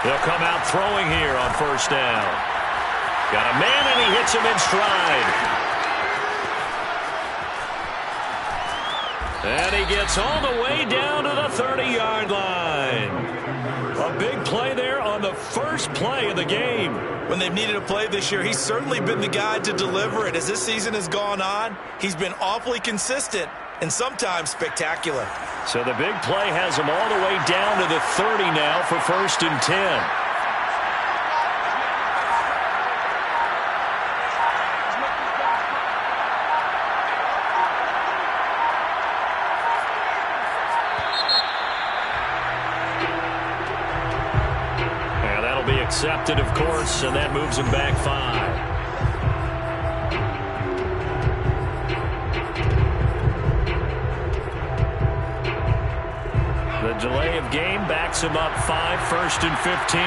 He'll come out throwing here on first down. Got a man, and he hits him in stride. And he gets all the way down to the 30-yard line. A big play there on the first play of the game. When they've needed a play this year, he's certainly been the guy to deliver it. As this season has gone on, he's been awfully consistent and sometimes spectacular. So the big play has him all the way down to the 30 now for 1st and 10. Accepted, of course, and that moves him back 5. The delay of game backs him up 5, 1st and 15.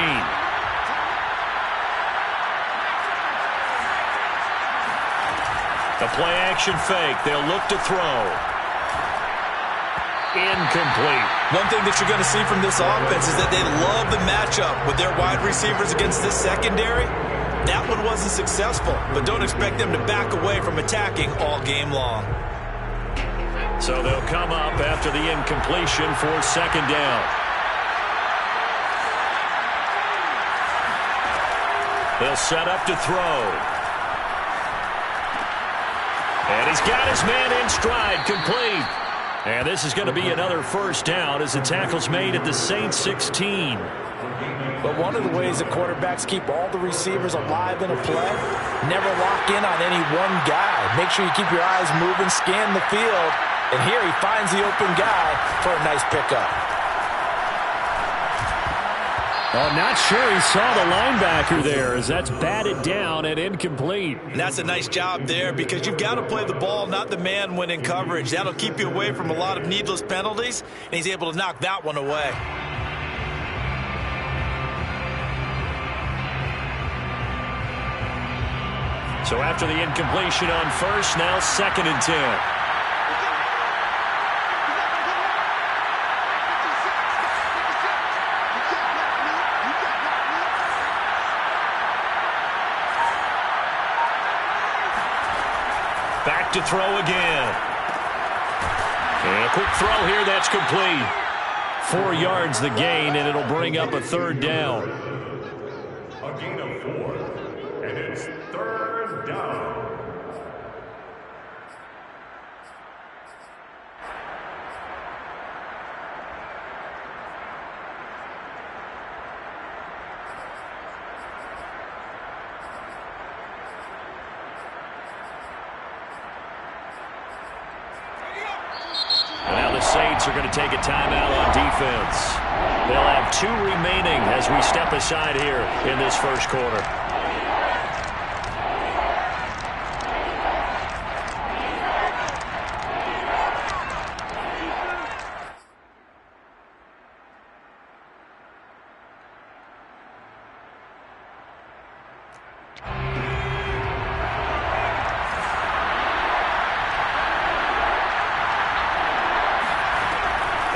The play-action fake. They'll look to throw. Incomplete. One thing that you're going to see from this offense is that they love the matchup with their wide receivers against this secondary. That one wasn't successful, but don't expect them to back away from attacking all game long. So they'll come up after the incompletion for 2nd down. They'll set up to throw. And he's got his man in stride, complete. And this is going to be another 1st down as the tackle's made at the Saints 16. But one of the ways that quarterbacks keep all the receivers alive in a play, never lock in on any one guy. Make sure you keep your eyes moving, scan the field, and here he finds the open guy for a nice pickup. Oh, not sure he saw the linebacker there as that's batted down and incomplete. And that's a nice job there because you've got to play the ball, not the man when in coverage. That'll keep you away from a lot of needless penalties, and he's able to knock that one away. So after the incompletion on first, now 2nd and 10. Back to throw again. And a quick throw here, that's complete. 4 yards the gain, and it'll bring up a 3rd down. A gain of 4, and it's 3rd down. Saints are going to take a timeout on defense. They'll have 2 remaining as we step aside here in this 1st quarter.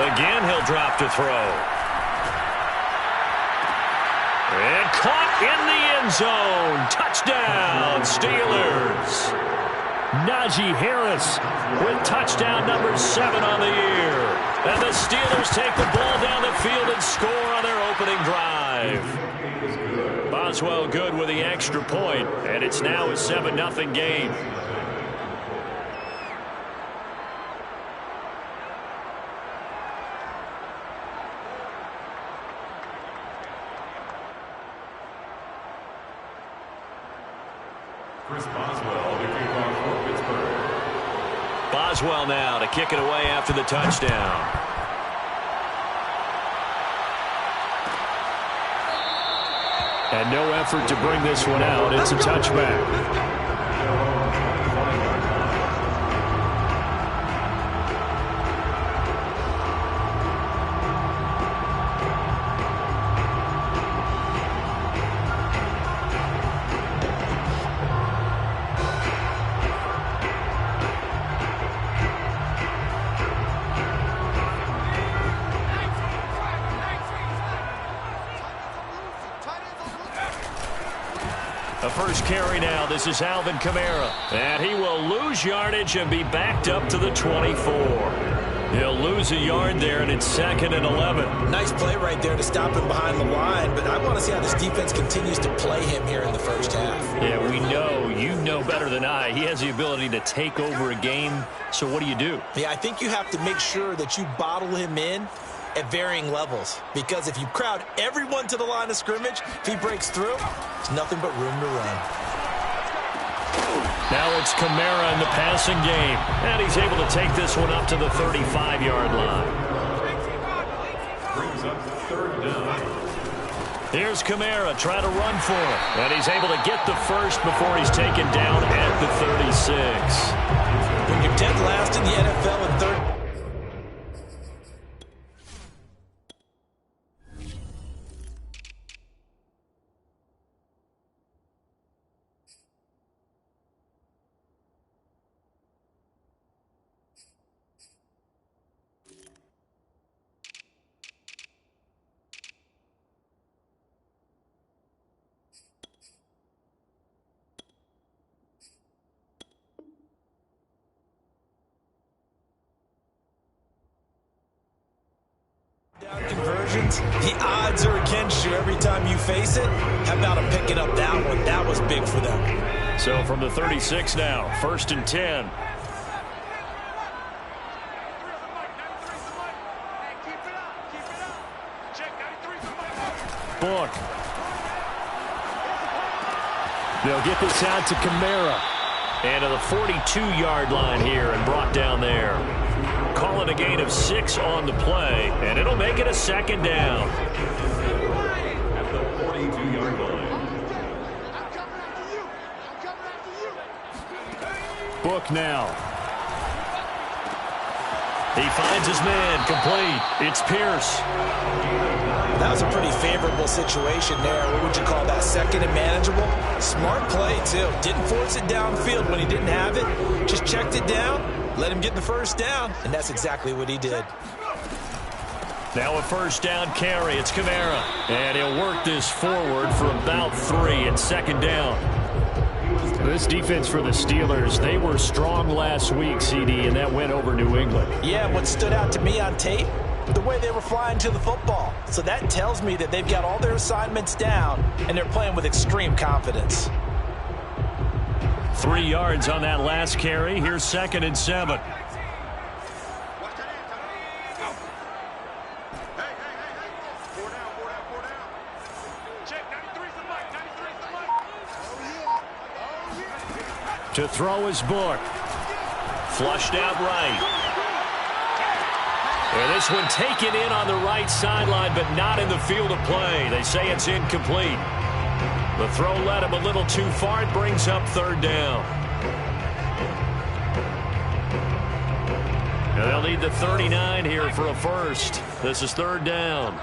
Again, he'll drop to throw. And caught in the end zone. Touchdown, Steelers. Najee Harris with touchdown number 7 on the year. And the Steelers take the ball down the field and score on their opening drive. Boswell good with the extra point, and it's now a 7-0 game. Boswell now to kick it away after the touchdown. And no effort to bring this one out. It's a touchback. A first carry now. This is Alvin Kamara. And he will lose yardage and be backed up to the 24. He'll lose a yard there, and it's 2nd and 11. Nice play right there to stop him behind the line, but I want to see how this defense continues to play him here in the first half. Yeah, we know. You know better than I. He has the ability to take over a game, so what do? Yeah, I think you have to make sure that you bottle him in at varying levels, because if you crowd everyone to the line of scrimmage, if he breaks through, there's nothing but room to run. Now it's Kamara in the passing game, and he's able to take this one up to the 35-yard line. Brings up 3rd down. Here's Kamara trying to run for it, and he's able to get the first before he's taken down at the 36. When you're dead last in the NFL in third. Conversions, the odds are against you every time you face it. How about him picking up that one? That was big for them. So from the 36 now, 1st and 10. Book. They'll get this out to Kamara. And to the 42-yard line here and brought down there. Call it a gain of 6 on the play, and it'll make it a 2nd down. At the 42-yard line. Book now. He finds his man, complete. It's Pierce. That was a pretty favorable situation there. What would you call that? 2nd and manageable? Smart play, too. Didn't force it downfield when he didn't have it. Just checked it down, let him get the first down, and that's exactly what he did. Now a 1st down carry. It's Kamara. And he'll work this forward for about 3. It's 2nd down. This defense for the Steelers, they were strong last week, CD, and that went over New England. Yeah, what stood out to me on tape, the way they were flying to the football. So that tells me that they've got all their assignments down, and they're playing with extreme confidence. 3 yards on that last carry. Here's 2nd and 7. To throw his Book. Flushed out right. And this one taken in on the right sideline, but not in the field of play. They say it's incomplete. The throw led him a little too far. It brings up 3rd down. And they'll need the 39 here for a first. This is 3rd down.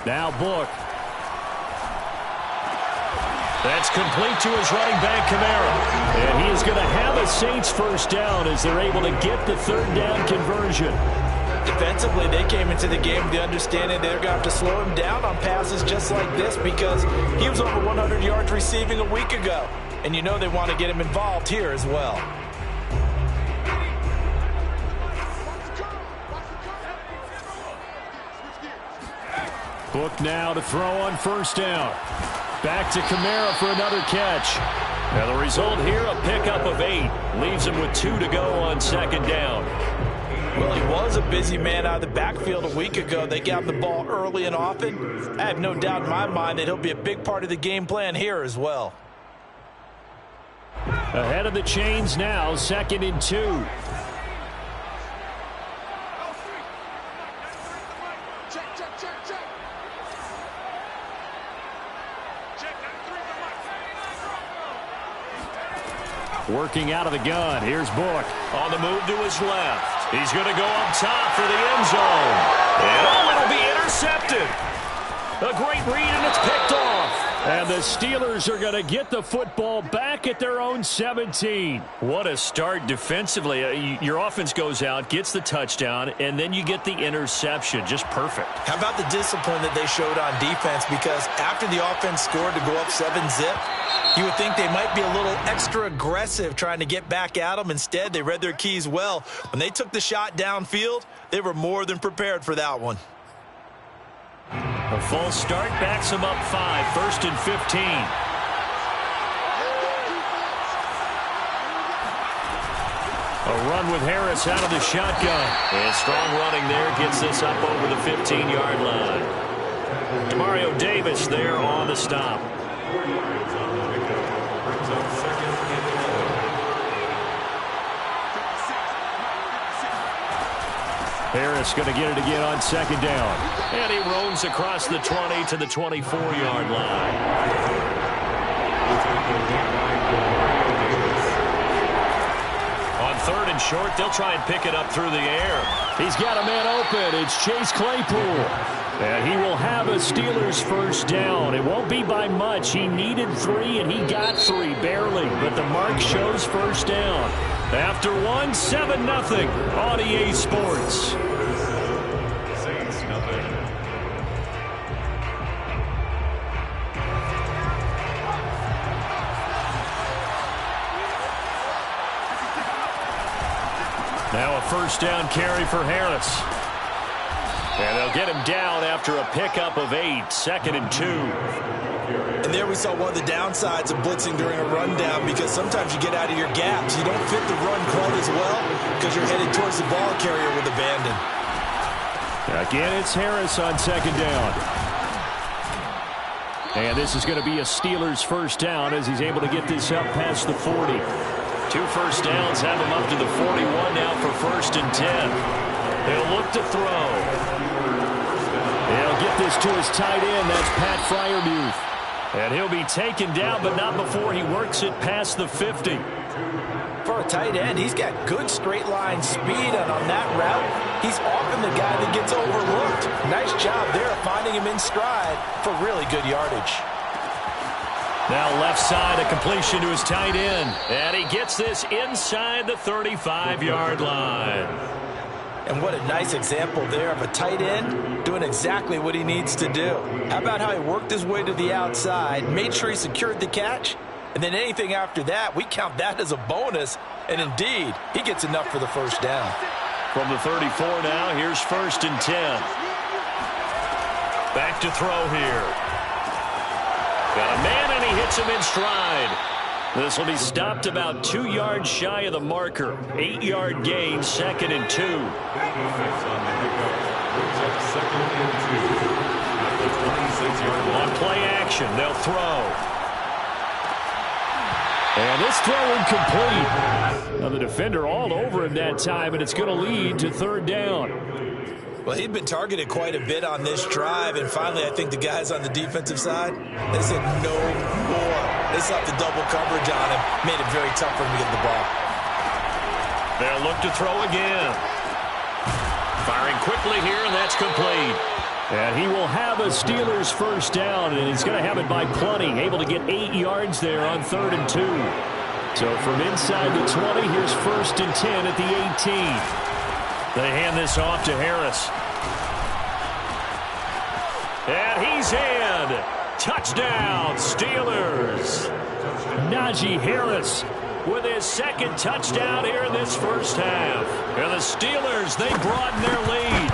Now Book. That's complete to his running back, Kamara. And he is going to have a Saints first down as they're able to get the 3rd down conversion. Defensively, they came into the game with the understanding they're going to have to slow him down on passes just like this because he was over 100 yards receiving a week ago. And you know they want to get him involved here as well. Book now to throw on 1st down. Back to Kamara for another catch. Now the result here, a pickup of 8. Leaves him with 2 to go on 2nd down. Well, he was a busy man out of the backfield a week ago. They got him the ball early and often. I have no doubt in my mind that he'll be a big part of the game plan here as well. Ahead of the chains now, 2nd and 2. Working out of the gun. Here's Book on the move to his left. He's going to go up top for the end zone. And it'll be intercepted. A great read, and it's picked off. And the Steelers are going to get the football back at their own 17. What a start defensively. Your offense goes out, gets the touchdown, and then you get the interception. Just perfect. How about the discipline that they showed on defense? Because after the offense scored to go up 7-zip, you would think they might be a little extra aggressive trying to get back at them. Instead, they read their keys well. When they took the shot downfield, they were more than prepared for that one. A false start backs him up 5, 1st and 15. A run with Harris out of the shotgun. And strong running there gets this up over the 15-yard line. Demario Davis there on the stop. Harris going to get it again on 2nd down. And he roams across the 20 to the 24-yard line. On 3rd and short, they'll try and pick it up through the air. He's got a man open. It's Chase Claypool. And he will have a Steelers first down. It won't be by much. He needed 3, and he got 3, barely. But the mark shows first down. After 1, 7-0 on EA Sports. Saints nothing. Now a first down carry for Harris. And they'll get him down after a pickup of 8, 2nd and 2. And there we saw one of the downsides of blitzing during a rundown, because sometimes you get out of your gaps. You don't fit the run quite as well because you're headed towards the ball carrier with abandon. Again, it's Harris on 2nd down. And this is going to be a Steelers first down as he's able to get this up past the 40. 2 first downs have him up to the 41 now for 1st and 10. He'll look to throw. He'll get this to his tight end. That's Pat Freiermuth. And he'll be taken down, but not before he works it past the 50. For a tight end, he's got good straight line speed, and on that route, he's often the guy that gets overlooked. Nice job there of finding him in stride for really good yardage. Now left side, a completion to his tight end. And he gets this inside the 35-yard line. And what a nice example there of a tight end doing exactly what he needs to do. How about how he worked his way to the outside, made sure he secured the catch, and then anything after that, we count that as a bonus. And indeed, he gets enough for the first down. From the 34 now, here's 1st and 10. Back to throw here. Got a man, and he hits him in stride. This will be stopped about 2 yards shy of the marker. 8-yard gain, 2nd and 2. On play action, they'll throw. And this throw incomplete. Now the defender all over him that time, and it's going to lead to 3rd down. Well, he'd been targeted quite a bit on this drive, and finally I think the guys on the defensive side, they said no more. They slapped the double coverage on him, made it very tough for him to get the ball. They'll look to throw again. Firing quickly here, and that's complete. And he will have a Steelers first down, and he's going to have it by plenty. Able to get 8 yards there on 3rd and 2. So from inside the 20, here's 1st and 10 at the 18. They hand this off to Harris. And he's in. Touchdown, Steelers. Najee Harris with his 2nd touchdown here in this first half. And the Steelers, they broaden their lead.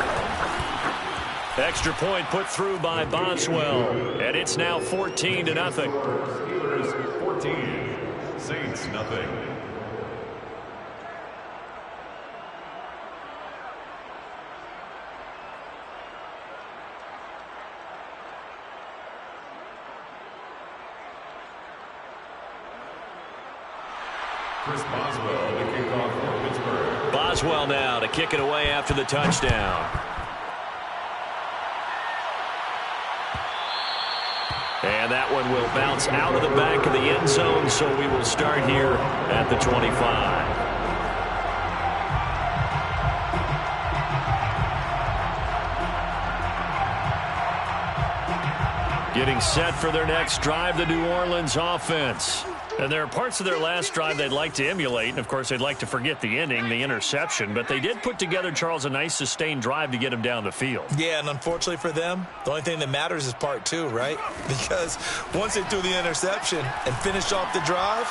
Extra point put through by Boswell. And it's now 14-0. Steelers 14, Saints nothing. Chris Boswell to kick off for Pittsburgh. Boswell now to kick it away after the touchdown. And that one will bounce out of the back of the end zone, so we will start here at the 25. Getting set for their next drive, the New Orleans offense. And there are parts of their last drive they'd like to emulate, and of course they'd like to forget the ending, the interception, but they did put together, Charles, a nice sustained drive to get him down the field. Yeah, and unfortunately for them, the only thing that matters is part two, right? Because once they threw the interception and finished off the drive,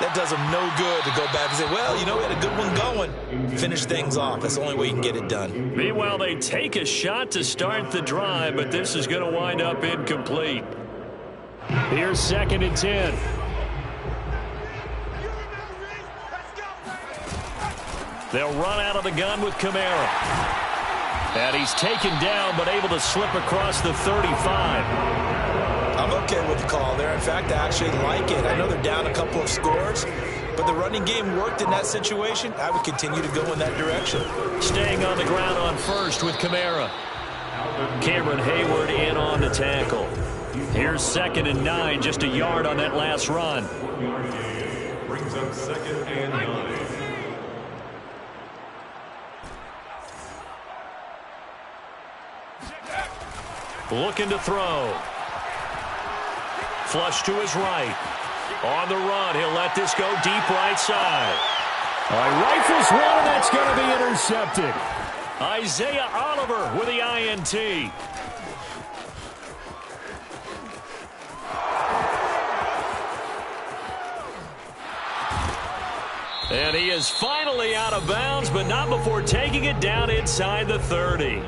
that does them no good to go back and say, well, you know, we had a good one going. Finish things off. That's the only way you can get it done. Meanwhile, they take a shot to start the drive, but this is going to wind up incomplete. Here's 2nd and 10. They'll run out of the gun with Kamara. And he's taken down, but able to slip across the 35. I'm okay with the call there. In fact, I actually like it. I know they're down a couple of scores, but the running game worked in that situation. I would continue to go in that direction. Staying on the ground on first with Kamara. Cameron Hayward in on the tackle. Here's 2nd and 9, just a yard on that last run. Brings up 2nd and 9. Looking to throw. Flush to his right. On the run, he'll let this go deep right side. All right, rifles one, and that's going to be intercepted. Isaiah Oliver with the INT. And he is finally out of bounds, but not before taking it down inside the 30.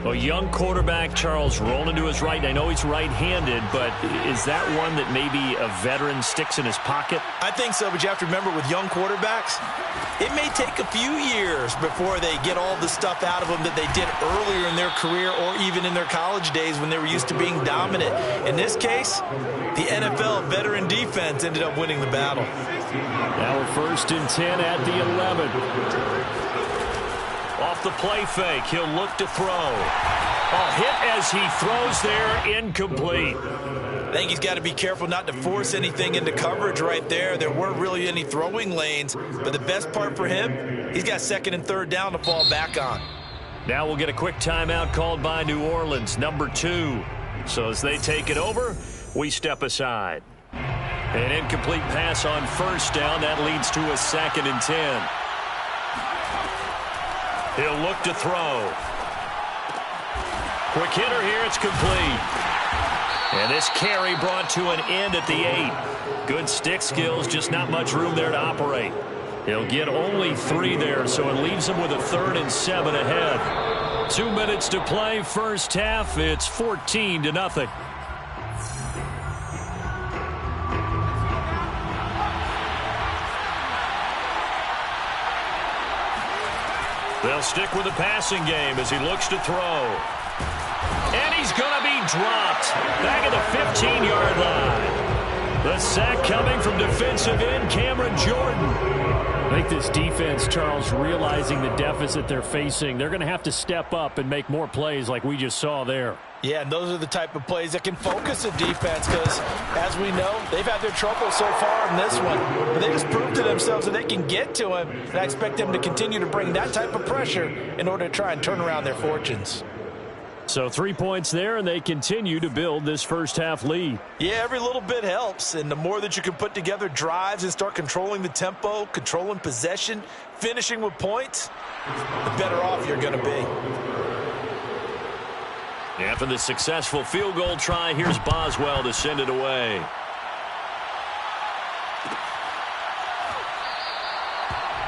A young quarterback, Charles, rolling to his right. I know he's right-handed, but is that one that maybe a veteran sticks in his pocket? I think so, but you have to remember with young quarterbacks, it may take a few years before they get all the stuff out of them that they did earlier in their career or even in their college days when they were used to being dominant. In this case, the NFL veteran defense ended up winning the battle. Now we're 1st and 10 at the 11. Off the play fake, he'll look to throw. A hit as he throws there, incomplete. I think he's got to be careful not to force anything into coverage right there. There weren't really any throwing lanes, but the best part for him, he's got 2nd and 3rd down to fall back on. Now we'll get a quick timeout called by New Orleans, number 2. So as they take it over, we step aside. An incomplete pass on 1st down. That leads to a 2nd and 10. He'll look to throw. Quick hitter here. It's complete. And this carry brought to an end at the 8. Good stick skills, just not much room there to operate. He'll get only 3 there, so it leaves him with a 3rd and 7 ahead. 2 minutes to play, first half. It's 14-0. They'll stick with the passing game as he looks to throw. And he's going to be dropped back at the 15-yard line. The sack coming from defensive end Cameron Jordan. I think this defense, Charles, realizing the deficit they're facing, they're going to have to step up and make more plays like we just saw there. Yeah, and those are the type of plays that can focus a defense because, as we know, they've had their trouble so far in this one. But they just proved to themselves that they can get to him, and I expect them to continue to bring that type of pressure in order to try and turn around their fortunes. So 3 points there, and they continue to build this first-half lead. Yeah, every little bit helps, and the more that you can put together drives and start controlling the tempo, controlling possession, finishing with points, the better off you're going to be. After the successful field goal try, here's Boswell to send it away.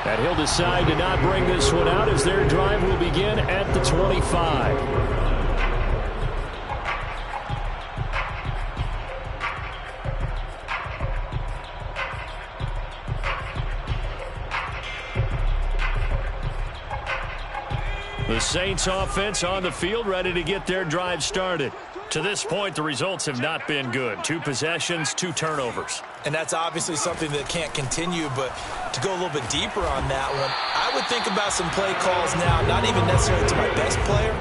And he'll decide to not bring this one out as their drive will begin at the 25. The Saints offense on the field, ready to get their drive started. To this point, the results have not been good. 2 possessions, 2 turnovers. And that's obviously something that can't continue, but to go a little bit deeper on that one, I would think about some play calls now, not even necessarily to my best player,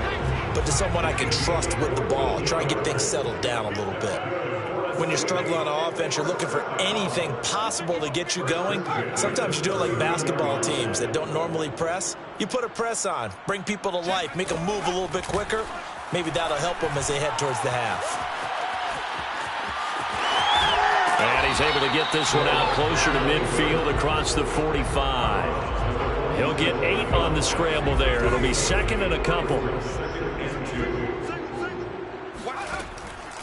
but to someone I can trust with the ball. Try and get things settled down a little bit. When you're struggling on offense, you're looking for anything possible to get you going. Sometimes you do it like basketball teams that don't normally press. You put a press on, bring people to life, make them move a little bit quicker. Maybe that'll help them as they head towards the half. And he's able to get this one out closer to midfield across the 45. He'll get 8 on the scramble there. It'll be second and a couple.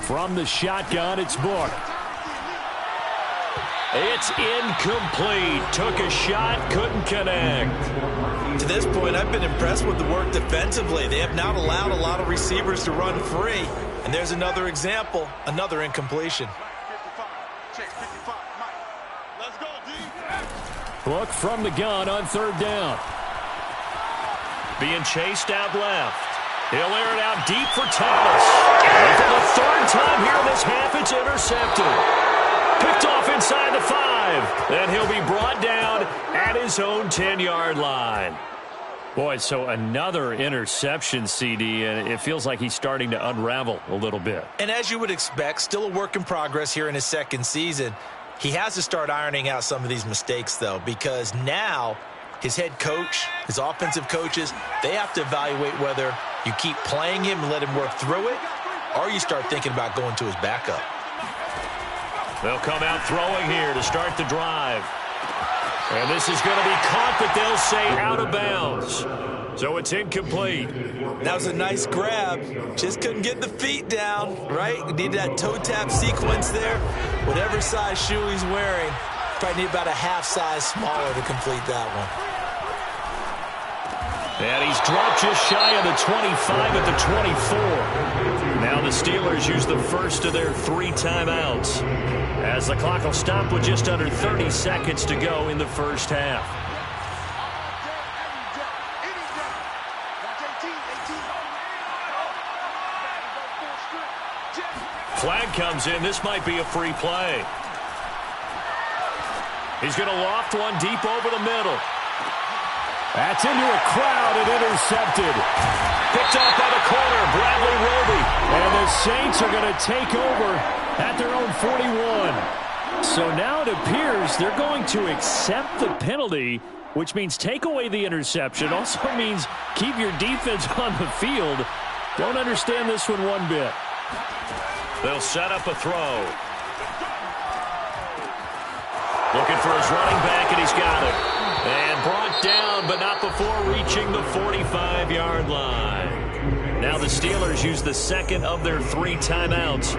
From the shotgun, it's Book. It's incomplete. Took a shot, couldn't connect. To this point, I've been impressed with the work defensively. They have not allowed a lot of receivers to run free. And there's another example, another incompletion. Book from the gun on third down. Being chased out left. He'll air it out deep for Thomas. And for the third time here in this half, it's intercepted. Picked off inside the 5. Then he'll be brought down at his own 10-yard line. Boy, so another interception, CD, and it feels like he's starting to unravel a little bit. And as you would expect, still a work in progress here in his second season. He has to start ironing out some of these mistakes, though, because now his head coach, his offensive coaches, they have to evaluate whether you keep playing him and let him work through it, or you start thinking about going to his backup. They'll come out throwing here to start the drive. And this is going to be caught, but they'll say out of bounds. So it's incomplete. That was a nice grab. Just couldn't get the feet down, right? Needed that toe tap sequence there. Whatever size shoe he's wearing, probably need about a half size smaller to complete that one. And he's dropped just shy of the 25 at the 24. Now the Steelers use the first of their 3 timeouts, as the clock will stop with just under 30 seconds to go in the first half. Flag comes in. This might be a free play. He's going to loft one deep over the middle. That's into a crowd and intercepted. Picked off by the corner, Bradley Roby. And the Saints are going to take over at their own 41. So now it appears they're going to accept the penalty, which means take away the interception. Also means keep your defense on the field. Don't understand this one bit. They'll set up a throw. Looking for his running back, and he's got it. And brought down, but not before reaching the 45-yard line. Now the Steelers use the second of their 3 timeouts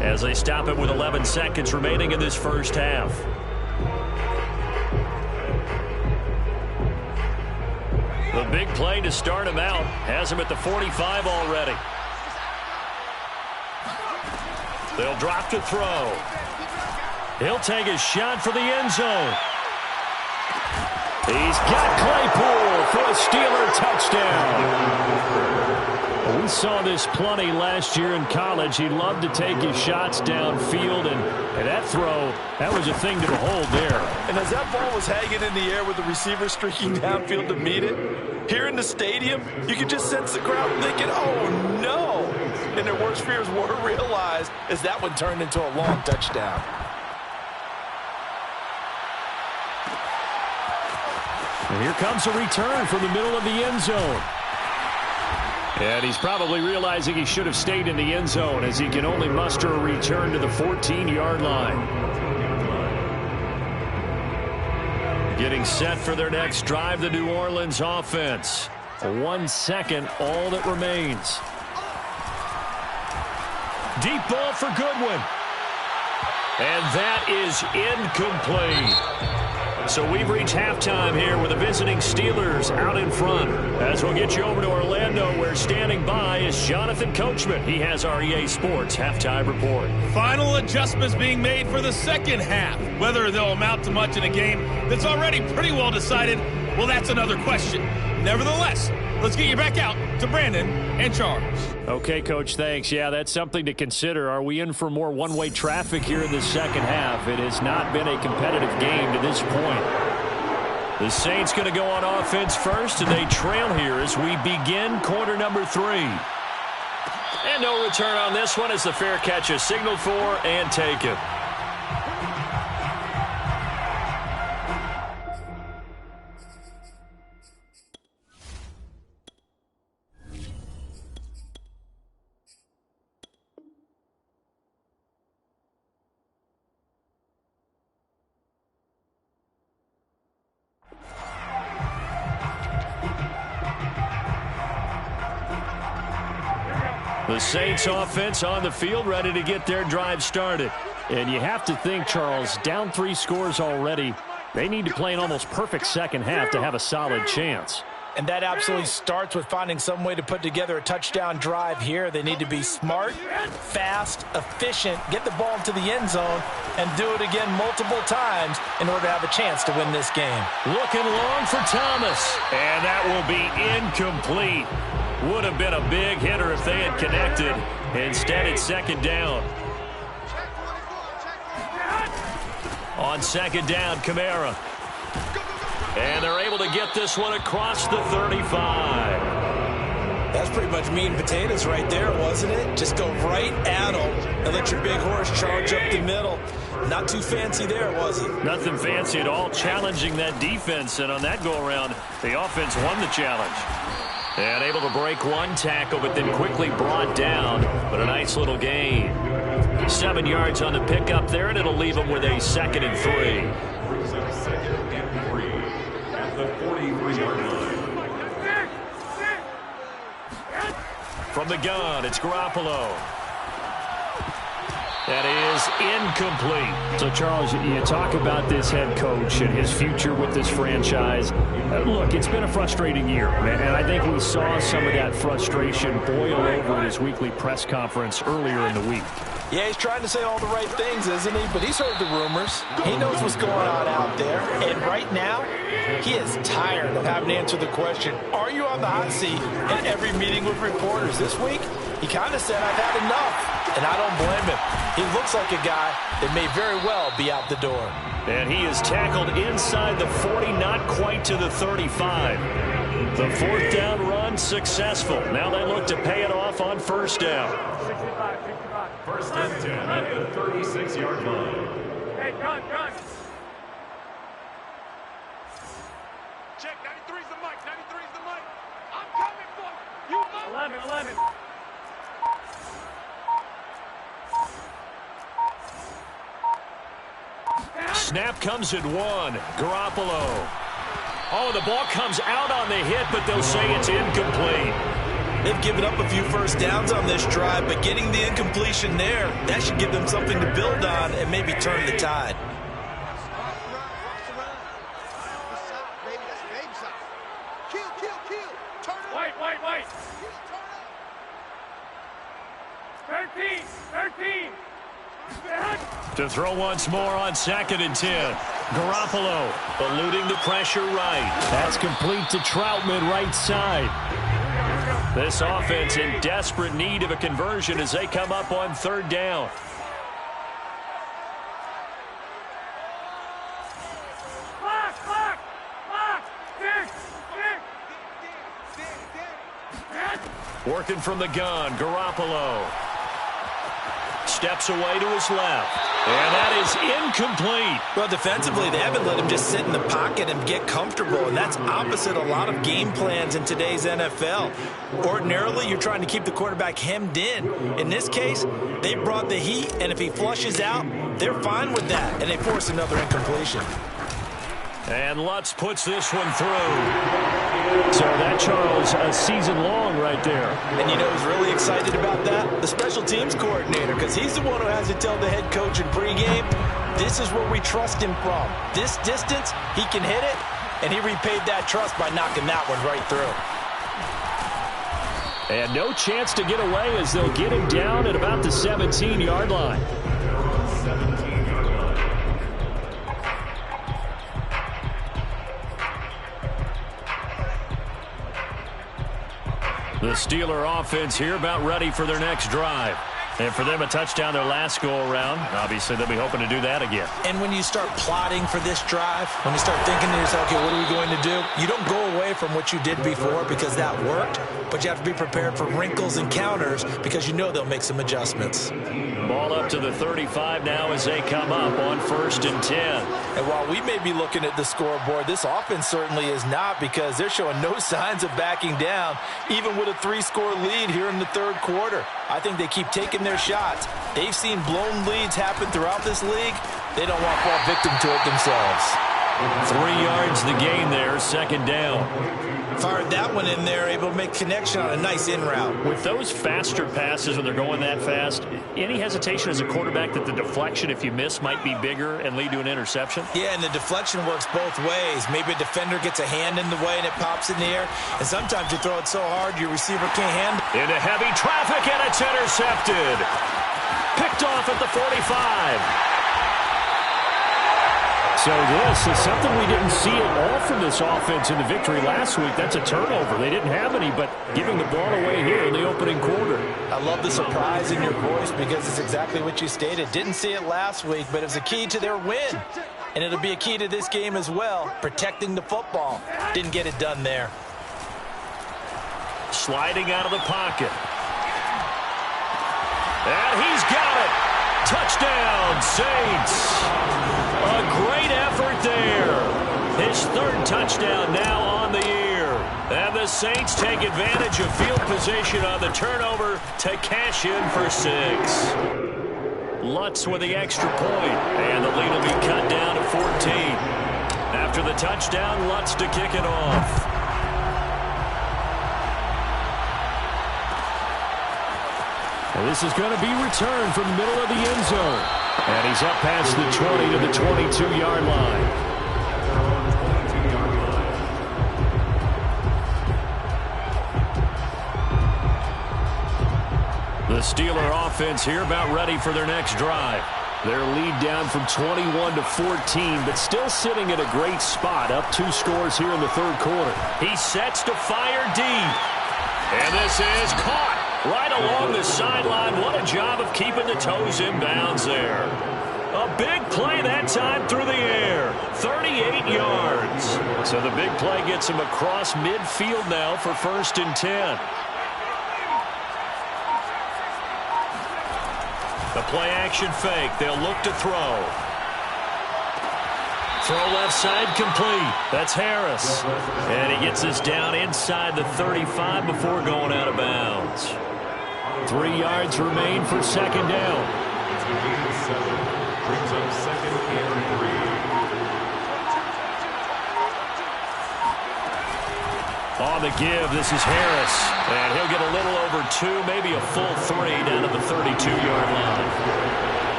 as they stop it with 11 seconds remaining in this first half. The big play to start him out has him at the 45 already. They'll drop to throw. He'll take a shot for the end zone. He's got Claypool for a Steeler touchdown. We saw this plenty last year in college. He loved to take his shots downfield, and that throw, that was a thing to behold there. And as that ball was hanging in the air with the receiver streaking downfield to meet it, here in the stadium, you could just sense the crowd thinking, oh, no. And their worst fears were realized as that one turned into a long touchdown. And here comes a return from the middle of the end zone. And he's probably realizing he should have stayed in the end zone as he can only muster a return to the 14-yard line. Getting set for their next drive, the New Orleans offense. 1 second, all that remains. Deep ball for Goodwin. And that is incomplete. So we've reached halftime here with the visiting Steelers out in front. As we'll get you over to Orlando, where standing by is Jonathan Coachman. He has our EA Sports halftime report. Final adjustments being made for the second half. Whether they'll amount to much in a game that's already pretty well decided, well, that's another question. Nevertheless, let's get you back out to Brandon and Charles. Okay, Coach, thanks. Yeah, that's something to consider. Are we in for more one-way traffic here in the second half? It has not been a competitive game to this point. The Saints going to go on offense first, and they trail here as we begin quarter number 3. And no return on this one as the fair catch is signaled for and taken. The Saints offense on the field, ready to get their drive started. And you have to think, Charles, down 3 scores already. They need to play an almost perfect second half to have a solid chance. And that absolutely starts with finding some way to put together a touchdown drive here. They need to be smart, fast, efficient, get the ball into the end zone, and do it again multiple times in order to have a chance to win this game. Looking long for Thomas, and that will be incomplete. Would have been a big hitter if they had connected. Instead, it's second down. On second down, Kamara. And they're able to get this one across the 35. That's pretty much meat and potatoes right there, wasn't it? Just go right at them and let your big horse charge up the middle. Not too fancy there, was it? Nothing fancy at all, challenging that defense. And on that go-around, the offense won the challenge. And able to break one tackle, but then quickly brought down. But a nice little gain. 7 yards on the pickup there, and it'll leave them with a 2nd and 3. From the gun, it's Garoppolo. That is incomplete. So, Charles, you talk about this head coach and his future with this franchise. Look, it's been a frustrating year, and I think we saw some of that frustration boil over in his weekly press conference earlier in the week. Yeah, he's trying to say all the right things, isn't he? But he's heard the rumors. He knows what's going on out there. And right now, he is tired of having to answer the question, are you on the hot seat in every meeting with reporters? This week, he kind of said, I've had enough. And I don't blame him. He looks like a guy that may very well be out the door. And he is tackled inside the 40, not quite to the 35. The 4th down run successful. Now they look to pay it off on 1st down. 1st and 10 at the 36-yard line. Hey, gun. Check, 93's the mic, 93's the mic. I'm coming for you. 11. Snap comes at 1. Garoppolo. Oh, the ball comes out on the hit, but they'll say it's incomplete. They've given up a few 1st downs on this drive, but getting the incompletion there, that should give them something to build on and maybe turn the tide. Wait. 13. To throw once more on 2nd and 10. Garoppolo eluding the pressure right. That's complete to Troutman, right side. This offense in desperate need of a conversion as they come up on 3rd down. Working from the gun, Garoppolo. Steps away to his left. And that is incomplete. Well, defensively, they haven't let him just sit in the pocket and get comfortable, and that's opposite a lot of game plans in today's NFL. Ordinarily, you're trying to keep the quarterback hemmed in. In this case, they brought the heat, and if he flushes out, they're fine with that, and they force another incompletion. And Lutz puts this one through. So that, Charles, a season long right there. And you know who's really excited about that? The special teams coordinator, because he's the one who has to tell the head coach in pregame, this is where we trust him from. This distance, he can hit it, and he repaid that trust by knocking that one right through. And no chance to get away as they'll get him down at about the 17-yard line. The Steeler offense here about ready for their next drive. And for them, a touchdown their last go-around. Obviously, they'll be hoping to do that again. And when you start plotting for this drive, when you start thinking to yourself, okay, what are we going to do? You don't go away from what you did before because that worked, but you have to be prepared for wrinkles and counters because you know they'll make some adjustments. Ball up to the 35 now as they come up on 1st and 10. And while we may be looking at the scoreboard, this offense certainly is not because they're showing no signs of backing down, even with a 3-score lead here in the 3rd quarter. I think they keep taking their shots. They've seen blown leads happen throughout this league. They don't want to fall victim to it themselves. 3 yards the gain there, second down. Fired that one in there, able to make connection on a nice in route. With those faster passes when they're going that fast, any hesitation as a quarterback that the deflection, if you miss, might be bigger and lead to an interception? Yeah, and the deflection works both ways. Maybe a defender gets a hand in the way and it pops in the air. And sometimes you throw it so hard your receiver can't handle it. Into heavy traffic, and it's intercepted. Picked off at the 45. So this is something we didn't see at all from this offense in the victory last week. That's a turnover. They didn't have any, but giving the ball away here in the opening quarter. I love the surprise in your voice because it's exactly what you stated. Didn't see it last week, but it's a key to their win. And it'll be a key to this game as well, protecting the football. Didn't get it done there. Sliding out of the pocket. And he's got it. Touchdown, Saints. A great effort there. His third touchdown now on the year. And the Saints take advantage of field position on the turnover to cash in for 6. Lutz with the extra point. And the lead will be cut down to 14. After the touchdown, Lutz to kick it off. And this is going to be returned from the middle of the end zone. And he's up past the 20 to the 22-yard line. The Steeler offense here about ready for their next drive. Their lead down from 21 to 14, but still sitting at a great spot, up 2 scores here in the third quarter. He sets to fire deep. And this is caught right along the sideline. What a job of keeping the toes in bounds there. A big play that time through the air. 38 yards. So the big play gets him across midfield now for 1st and 10. The play action fake. They'll look to throw. Throw left side complete. That's Harris. And he gets us down inside the 35 before going out of bounds. 3 yards remain for second down. Brings up 2nd and 3. On the give, this is Harris. And he'll get a little over 2, maybe a full 3 down to the 32-yard line.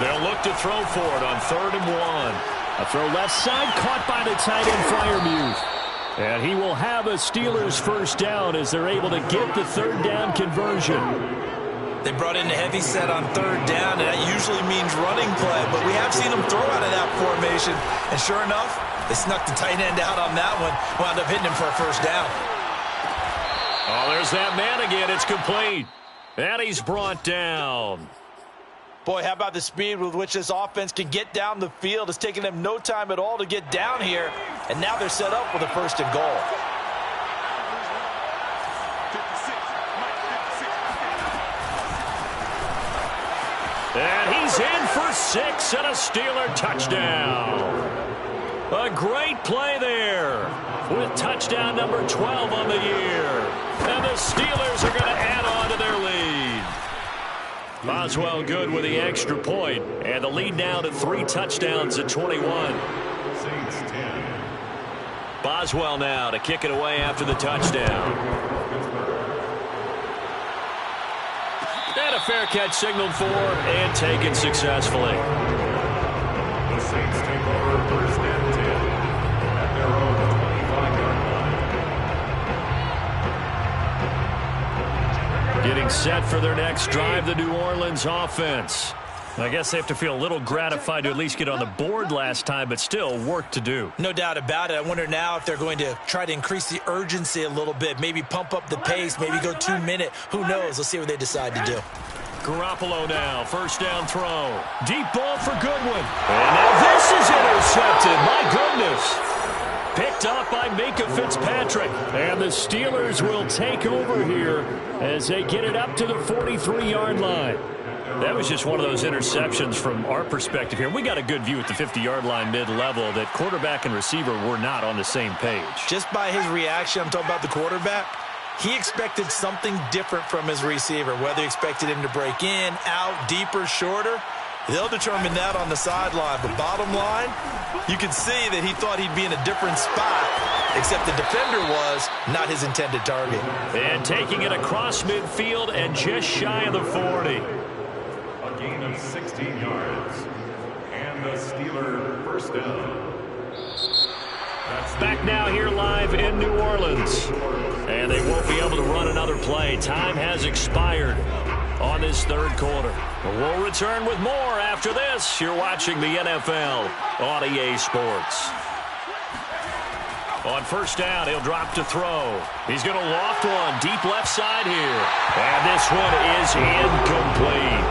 They'll look to throw for it on 3rd and 1. A throw left side, caught by the tight end Freiermuth. And he will have a Steelers first down as they're able to get the 3rd down conversion. They brought in the heavy set on 3rd down, and that usually means running play, but we have seen them throw out of that formation. And sure enough, they snuck the tight end out on that one, wound up hitting him for a first down. Oh, there's that man again. It's complete. And he's brought down. Boy, how about the speed with which this offense can get down the field? It's taken them no time at all to get down here, and now they're set up with a 1st and goal. And he's in for 6 and a Steeler touchdown. A great play there with touchdown number 12 on the year. And the Steelers are going to add on to their lead. Boswell good with the extra point. And the lead now to 3 touchdowns at 21. Saints 10. Boswell now to kick it away after the touchdown. And a fair catch signaled for and taken successfully. The Saints take over 1st and 10 at their own 25-yard line. Getting set for their next drive, the New Orleans offense. I guess they have to feel a little gratified to at least get on the board last time, but still work to do. No doubt about it. I wonder now if they're going to try to increase the urgency a little bit, maybe pump up the pace, maybe go 2 minute. Who knows? Let's see what they decide to do. Garoppolo now, first down throw. Deep ball for Goodwin. And now this is intercepted. My goodness. Picked up by Minka Fitzpatrick. And the Steelers will take over here as they get it up to the 43-yard line. That was just one of those interceptions from our perspective here. We got a good view at the 50-yard line mid-level that quarterback and receiver were not on the same page. Just by his reaction, I'm talking about the quarterback, he expected something different from his receiver, whether he expected him to break in, out, deeper, shorter. They'll determine that on the sideline. But bottom line, you can see that he thought he'd be in a different spot, except the defender was not his intended target. And taking it across midfield and just shy of the 40. A gain of 16 yards. And the Steeler first down. Back now here live in New Orleans. And they won't be able to run another play. Time has expired on this third quarter. We'll return with more after this. You're watching the NFL on EA Sports. On first down, he'll drop to throw. He's going to loft one deep left side here. And this one is incomplete.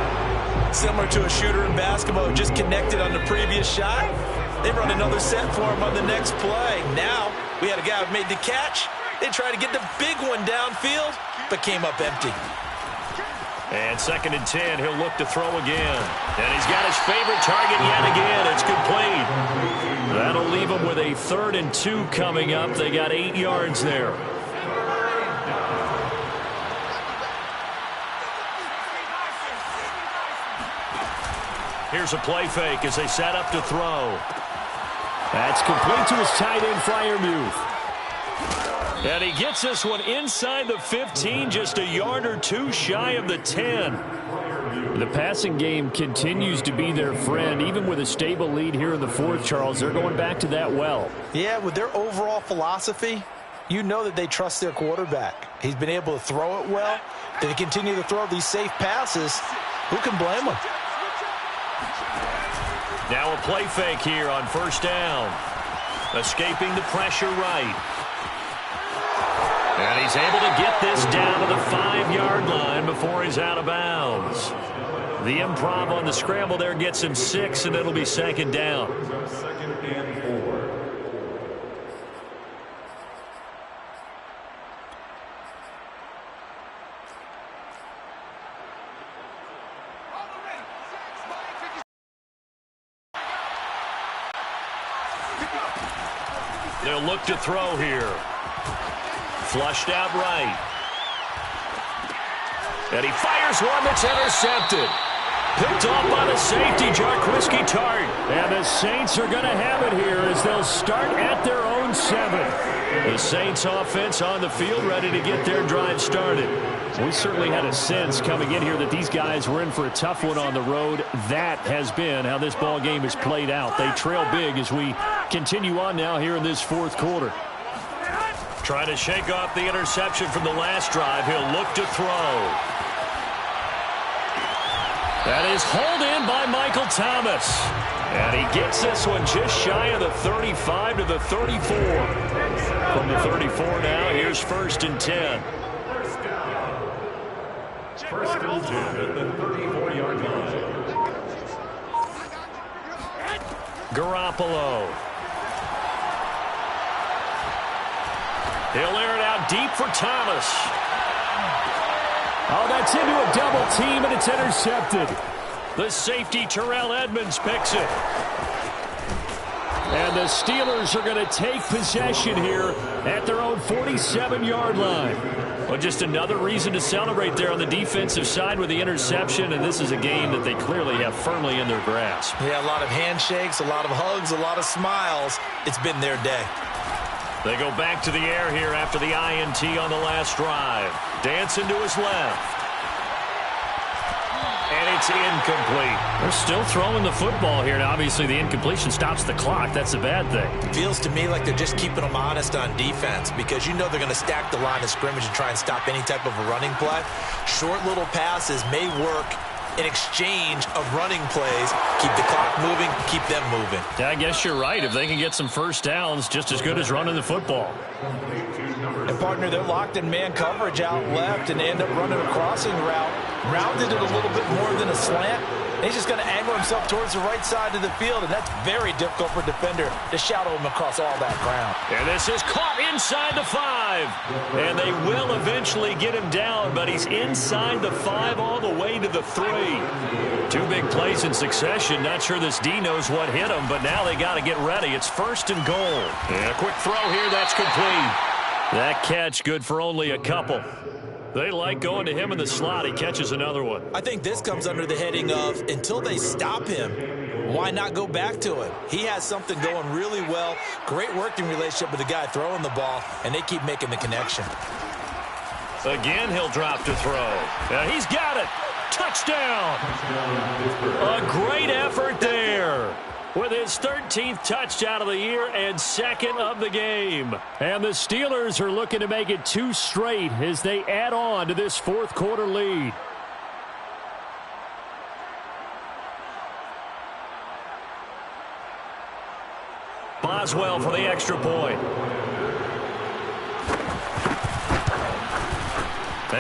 Similar to a shooter in basketball who just connected on the previous shot. They run another set for him on the next play. Now, we had a guy who made the catch. They tried to get the big one downfield, but came up empty. And 2nd and 10, he'll look to throw again. And he's got his favorite target yet again. It's complete. That'll leave him with a 3rd and 2 coming up. They got 8 yards there. Here's a play fake as they set up to throw. That's complete to his tight end, Freiermuth. And he gets this one inside the 15, just a yard or two shy of the 10. The passing game continues to be their friend. Even with a stable lead here in the 4th, Charles, they're going back to that well. Yeah, with their overall philosophy, you know that they trust their quarterback. He's been able to throw it well. They continue to throw these safe passes. Who can blame them? Now a play fake here on first down. Escaping the pressure right. And he's able to get this down to the 5-yard line before he's out of bounds. The improv on the scramble there gets him 6, and it'll be 2nd down. 2nd and 4. They'll look to throw here. Flushed out right. And he fires one that's intercepted. Picked off by the safety, Jarquiski Tart. And the Saints are going to have it here as they'll start at their own 7. The Saints offense on the field ready to get their drive started. We certainly had a sense coming in here that these guys were in for a tough one on the road. That has been how this ball game has played out. They trail big as we continue on now here in this 4th quarter. Trying to shake off the interception from the last drive. He'll look to throw. That is hauled in by Michael Thomas. And he gets this one just shy of the 35 to the 34. From the 34 now, here's 1st and 10. First and 10 at the 34-yard line. Garoppolo. He'll air it out deep for Thomas. Oh, that's into a double team, and it's intercepted. The safety, Terrell Edmonds, picks it. And the Steelers are going to take possession here at their own 47-yard line. Well, just another reason to celebrate there on the defensive side with the interception, and this is a game that they clearly have firmly in their grasp. Yeah, a lot of handshakes, a lot of hugs, a lot of smiles. It's been their day. They go back to the air here after the INT on the last drive. Dancing to his left. And it's incomplete. They're still throwing the football here. Now, obviously, the incompletion stops the clock. That's a bad thing. Feels to me like they're just keeping them honest on defense because you know they're going to stack the line of scrimmage and try and stop any type of a running play. Short little passes may work in exchange of running plays. Keep the clock moving, keep them moving. Yeah, I guess you're right. If they can get some first downs, just as good as running the football. And, partner, they're locked in man coverage out left, and they end up running a crossing route. Rounded it a little bit more than a slant. He's just going to angle himself towards the right side of the field, and that's very difficult for a defender to shadow him across all that ground. And this is caught inside the 5. And they will eventually get him down, but he's inside the 5 all the way to the 3. 2 big plays in succession. Not sure this D knows what hit him, but now they got to get ready. It's 1st and goal. And a quick throw here. That's complete. That catch good for only a couple. They like going to him in the slot. He catches another one. I think this comes under the heading of until they stop him, why not go back to him? He has something going really well. Great working relationship with the guy throwing the ball, and they keep making the connection. Again, he'll drop to throw. He's got it. Touchdown. A great effort there. With his 13th touchdown of the year and second of the game. And the Steelers are looking to make it 2 straight as they add on to this fourth quarter lead. Boswell for the extra point.